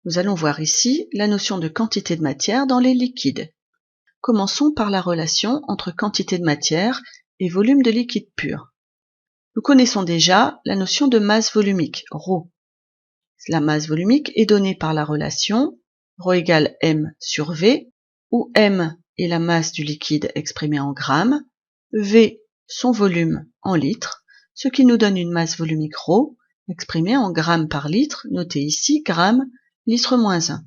Nous allons voir ici la notion de quantité de matière dans les liquides. Commençons par la relation entre quantité de matière et volume de liquide pur. Nous connaissons déjà la notion de masse volumique, ρ. La masse volumique est donnée par la relation ρ égale m sur V, où m est la masse du liquide exprimée en grammes, V son volume en litres, ce qui nous donne une masse volumique ρ exprimée en grammes par litre, notée ici grammes, litre moins 1.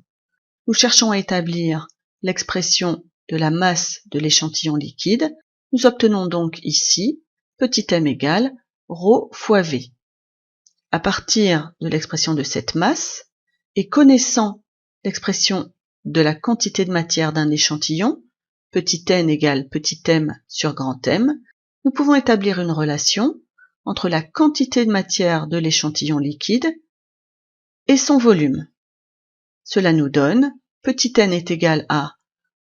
Nous cherchons à établir l'expression de la masse de l'échantillon liquide. Nous obtenons donc ici petit m égale ρ fois V. À partir de l'expression de cette masse, et connaissant l'expression de la quantité de matière d'un échantillon, petit n égale petit m sur grand M, nous pouvons établir une relation entre la quantité de matière de l'échantillon liquide et son volume. Cela nous donne petit n est égal à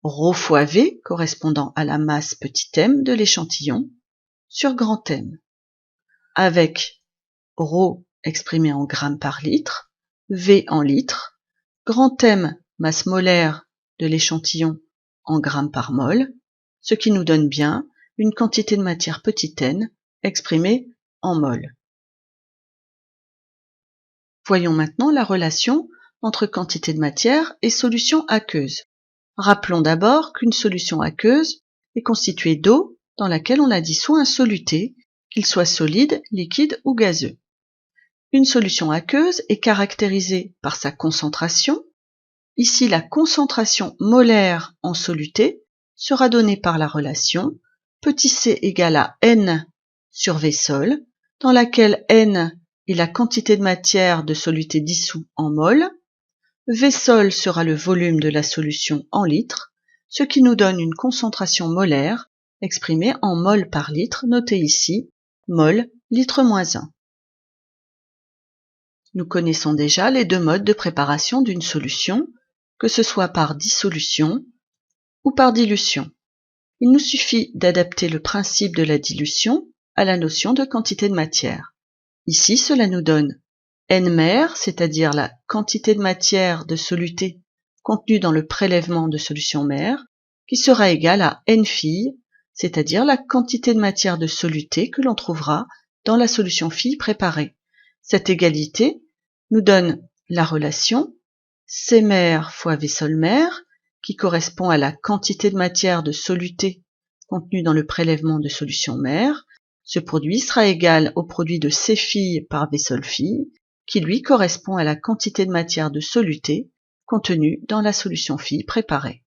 ρ fois V, correspondant à la masse petit m de l'échantillon, sur grand M, avec ρ exprimé en grammes par litre, V en litres, grand M, masse molaire de l'échantillon en grammes par mol, ce qui nous donne bien une quantité de matière petit n exprimée en mol. Voyons maintenant la relation entre quantité de matière et solution aqueuse. Rappelons d'abord qu'une solution aqueuse est constituée d'eau dans laquelle on a dissous un soluté, qu'il soit solide, liquide ou gazeux. Une solution aqueuse est caractérisée par sa concentration. Ici, la concentration molaire en soluté sera donnée par la relation petit c égale à n sur V sol, dans laquelle n est la quantité de matière de soluté dissous en mol. V sol sera le volume de la solution en litres, ce qui nous donne une concentration molaire exprimée en mol par litre, notée ici, mol, litre moins 1. Nous connaissons déjà les deux modes de préparation d'une solution, que ce soit par dissolution ou par dilution. Il nous suffit d'adapter le principe de la dilution à la notion de quantité de matière. Ici, cela nous donne n mer, c'est-à-dire la quantité de matière de soluté contenue dans le prélèvement de solution mer, qui sera égale à n filles, c'est-à-dire la quantité de matière de soluté que l'on trouvera dans la solution fille préparée. Cette égalité nous donne la relation C mer fois V sol mer, qui correspond à la quantité de matière de soluté contenue dans le prélèvement de solution mer. Ce produit sera égal au produit de C fille par V sol fille, qui lui correspond à la quantité de matière de soluté contenue dans la solution fille préparée.